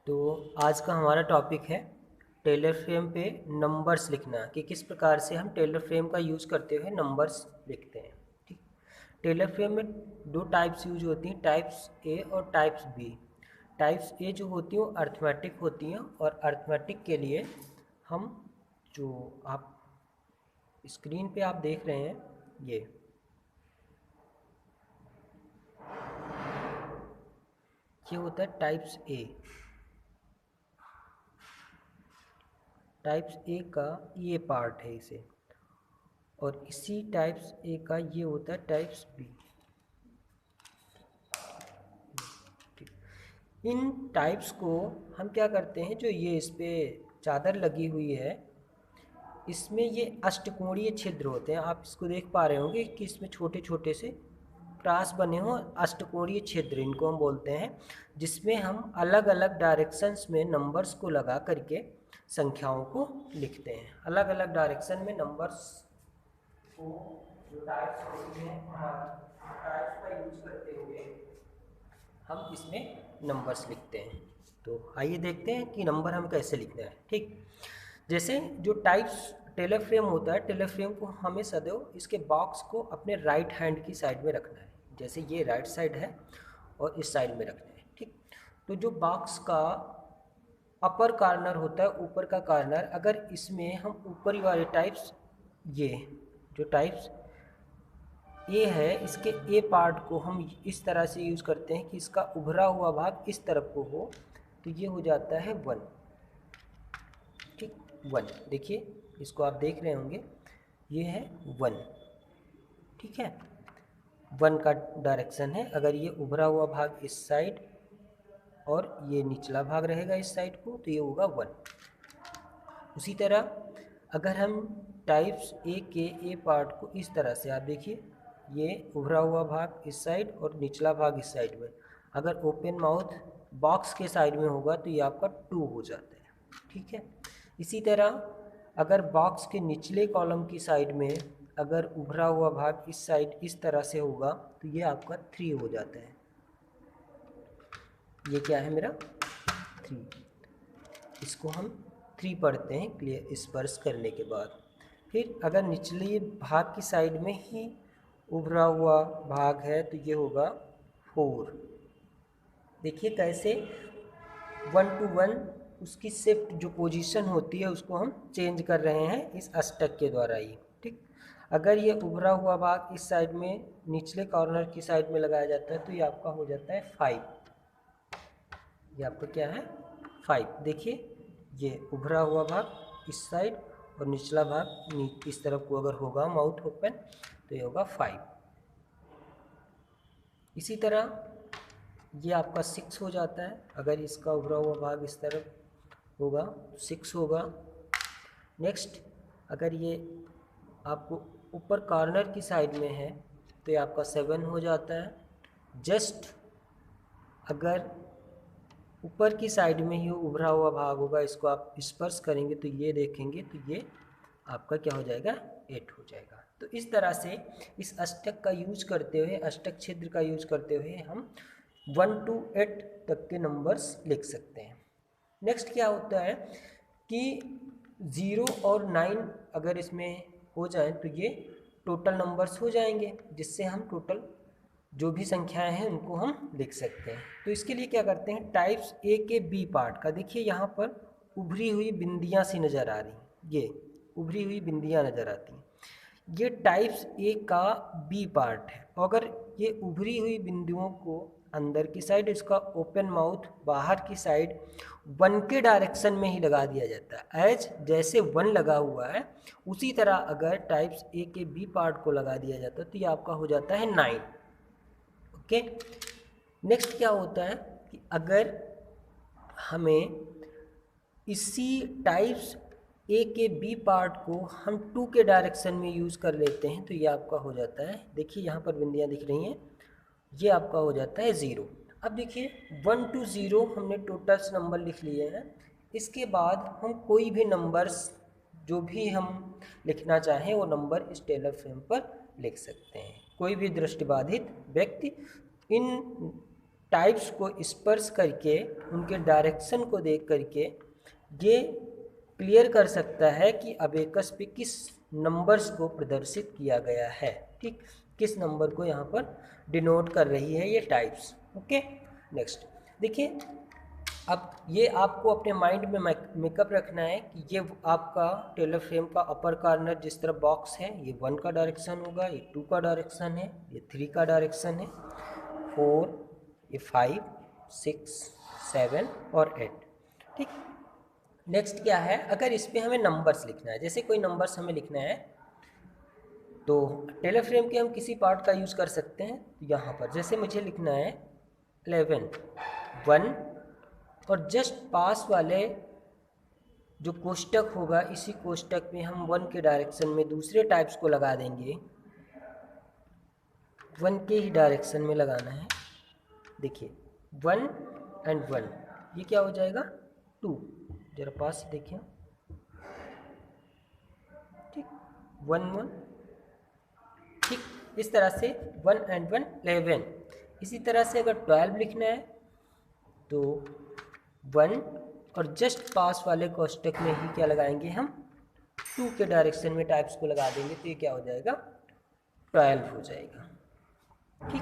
तो आज का हमारा टॉपिक है टेलर फ्रेम पे नंबर्स लिखना कि किस प्रकार से हम टेलर फ्रेम का यूज़ करते हुए नंबर्स लिखते हैं। ठीक। टेलर फ्रेम में दो टाइप्स यूज होती हैं, टाइप्स ए और टाइप्स बी। टाइप्स ए जो होती हैं वो अर्थमेटिक होती हैं और अर्थमेटिक के लिए हम जो आप स्क्रीन पे आप देख रहे हैं ये होता है टाइप्स ए। टाइप्स ए का ये पार्ट है इसे, और इसी टाइप्स ए का ये होता है टाइप्स बी। इन टाइप्स को हम क्या करते हैं, जो ये इस पे चादर लगी हुई है इसमें ये अष्टकोणीय छिद्र होते हैं। आप इसको देख पा रहे होंगे कि इसमें छोटे छोटे से त्रास बने हों, अष्टकोणीय छिद्र इनको हम बोलते हैं, जिसमें हम अलग अलग डायरेक्शंस में नंबर्स को लगा करके संख्याओं को लिखते हैं। अलग अलग डायरेक्शन में नंबर्स को जो टाइप्स होती हैं टाइप्स का यूज करते हुए हम इसमें नंबर्स लिखते हैं। तो आइए देखते हैं कि नंबर हम कैसे लिखना है। ठीक, जैसे जो टाइप्स टेलर फ्रेम होता है, टेलर फ्रेम को हमें सदैव इसके बॉक्स को अपने राइट हैंड की साइड में रखना है। जैसे ये राइट साइड है और इस साइड में रखना है। ठीक, तो जो बॉक्स का अपर कॉर्नर होता है, ऊपर का कॉर्नर, अगर इसमें हम ऊपरी वाले टाइप्स, ये जो टाइप्स ए है इसके ए पार्ट को हम इस तरह से यूज़ करते हैं कि इसका उभरा हुआ भाग इस तरफ को हो, तो ये हो जाता है 1। ठीक, 1। देखिए इसको आप देख रहे होंगे, ये है 1। ठीक है, 1 का डायरेक्शन है। अगर ये उभरा हुआ भाग इस साइड और ये निचला भाग रहेगा इस साइड को, तो ये होगा 1। उसी तरह अगर हम टाइप्स ए के ए पार्ट को इस तरह से, आप देखिए ये उभरा हुआ भाग इस साइड और निचला भाग इस साइड में, अगर ओपन माउथ बॉक्स के साइड में होगा तो ये आपका 2 हो जाता है। ठीक है, इसी तरह अगर बॉक्स के निचले कॉलम की साइड में अगर उभरा हुआ भाग इस साइड इस तरह से होगा तो ये आपका 3 हो जाता है। ये क्या है मेरा 3, इसको हम 3 पढ़ते हैं क्लियर स्पर्श करने के बाद। फिर अगर निचले भाग की साइड में ही उभरा हुआ भाग है तो ये होगा 4। देखिए कैसे 1 to 1 उसकी शिफ्ट जो पोजीशन होती है उसको हम चेंज कर रहे हैं इस अष्टक के द्वारा ही। ठीक, अगर ये उभरा हुआ भाग इस साइड में निचले कॉर्नर की साइड में लगाया जाता है तो ये आपका हो जाता है 5। ये आपका क्या है 5। देखिए ये उभरा हुआ भाग इस साइड और निचला भाग इस तरफ को अगर होगा माउथ ओपन तो ये होगा 5। इसी तरह ये आपका 6 हो जाता है। अगर इसका उभरा हुआ भाग इस तरफ होगा 6 होगा। नेक्स्ट अगर ये आपको ऊपर कॉर्नर की साइड में है तो ये आपका 7 हो जाता है। जस्ट अगर ऊपर की साइड में ही उभरा हुआ भाग होगा, इसको आप स्पर्श करेंगे तो ये देखेंगे तो ये आपका क्या हो जाएगा 8 हो जाएगा। तो इस तरह से इस अष्टक का यूज करते हुए, अष्टक छिद्र का यूज करते हुए हम 1 to 8 तक के नंबर्स लिख सकते हैं। नेक्स्ट क्या होता है कि 0 और 9 अगर इसमें हो जाए तो ये टोटल नंबर्स हो जाएंगे, जिससे हम टोटल जो भी संख्याएं हैं उनको हम लिख सकते हैं। तो इसके लिए क्या करते हैं, टाइप्स ए के बी पार्ट का देखिए यहाँ पर उभरी हुई बिंदियाँ सी नज़र आ रही, ये उभरी हुई बिंदियाँ नज़र आती हैं, ये टाइप्स ए का बी पार्ट है। अगर ये उभरी हुई बिंदुओं को अंदर की साइड, इसका ओपन माउथ बाहर की साइड 1 के डायरेक्शन में ही लगा दिया जाता है। एज जैसे 1 लगा हुआ है उसी तरह अगर टाइप्स ए के बी पार्ट को लगा दिया जाता है तो ये आपका हो जाता है 9। ओके, नेक्स्ट क्या होता है कि अगर हमें इसी टाइप्स ए के बी पार्ट को हम 2 के डायरेक्शन में यूज़ कर लेते हैं तो ये आपका हो जाता है, देखिए यहाँ पर बिंदियाँ दिख रही हैं, ये आपका हो जाता है 0। अब देखिए 1 to 0 हमने टोटल्स नंबर लिख लिए हैं। इसके बाद हम कोई भी नंबर्स जो भी हम लिखना चाहें वो नंबर इस टेलर फ्रेम पर लिख सकते हैं। कोई भी दृष्टिबाधित व्यक्ति इन टाइप्स को स्पर्श करके उनके डायरेक्शन को देख करके ये क्लियर कर सकता है कि अबेकस पे किस नंबर्स को प्रदर्शित किया गया है। ठीक, किस नंबर को यहाँ पर डिनोट कर रही है ये टाइप्स। ओके, नेक्स्ट देखिए, अब ये आपको अपने माइंड में मेकअप रखना है कि ये आपका टेलर फ्रेम का अपर कॉर्नर जिस तरह बॉक्स है, ये 1 का डायरेक्शन होगा, ये 2 का डायरेक्शन है, ये 3 का डायरेक्शन है, 4, ये 5, 6, 7 और 8। ठीक, नेक्स्ट क्या है, अगर इस पर हमें नंबर्स लिखना है, जैसे कोई नंबर्स हमें लिखना है तो टेलर फ्रेम के हम किसी पार्ट का यूज़ कर सकते हैं। यहाँ पर जैसे मुझे लिखना है 11, 1 और जस्ट पास वाले जो कोष्टक होगा इसी कोष्टक में हम 1 के डायरेक्शन में दूसरे टाइप्स को लगा देंगे। 1 के ही डायरेक्शन में लगाना है। देखिए 1 and 1, ये क्या हो जाएगा 2, जरा पास से देखिए। ठीक, 1 1, ठीक, इस तरह से 1 and 1 11। इसी तरह से अगर 12 लिखना है तो 1 और जस्ट पास वाले कोष्टक में ही क्या लगाएंगे हम 2 के डायरेक्शन में टाइप्स को लगा देंगे, तो ये क्या हो जाएगा 12 हो जाएगा। ठीक,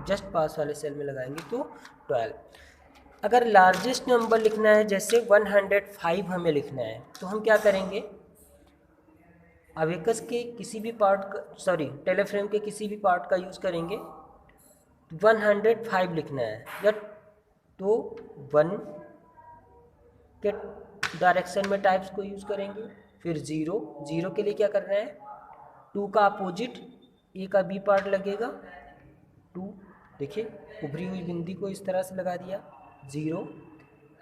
जस्ट पास वाले सेल में लगाएंगे तो 12। अगर लार्जेस्ट नंबर लिखना है जैसे 105 हमें लिखना है तो हम क्या करेंगे, अबेकस के किसी भी पार्ट का टेलर फ्रेम के किसी भी पार्ट का यूज़ करेंगे। 105 लिखना है या तो 1 के डायरेक्शन में टाइप्स को यूज़ करेंगे, फिर 0 के लिए क्या करना है 2 का अपोजिट ए का बी पार्ट लगेगा 2। देखिए उभरी हुई बिंदी को इस तरह से लगा दिया 0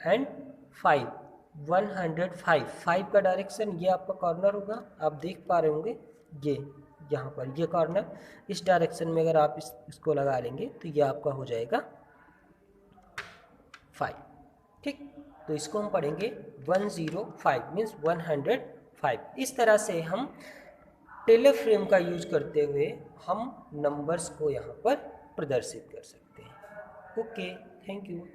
एंड 5, 105 का डायरेक्शन ये आपका कॉर्नर होगा, आप देख पा रहे होंगे ये यहाँ पर ये कॉर्नर इस डायरेक्शन में अगर आप इसको लगा लेंगे तो ये आपका हो जाएगा 5। ठीक, तो इसको हम पढ़ेंगे 105 मीन्स 105। इस तरह से हम टेलर फ्रेम का यूज करते हुए हम नंबर्स को यहाँ पर प्रदर्शित कर सकते हैं। Okay, thank you.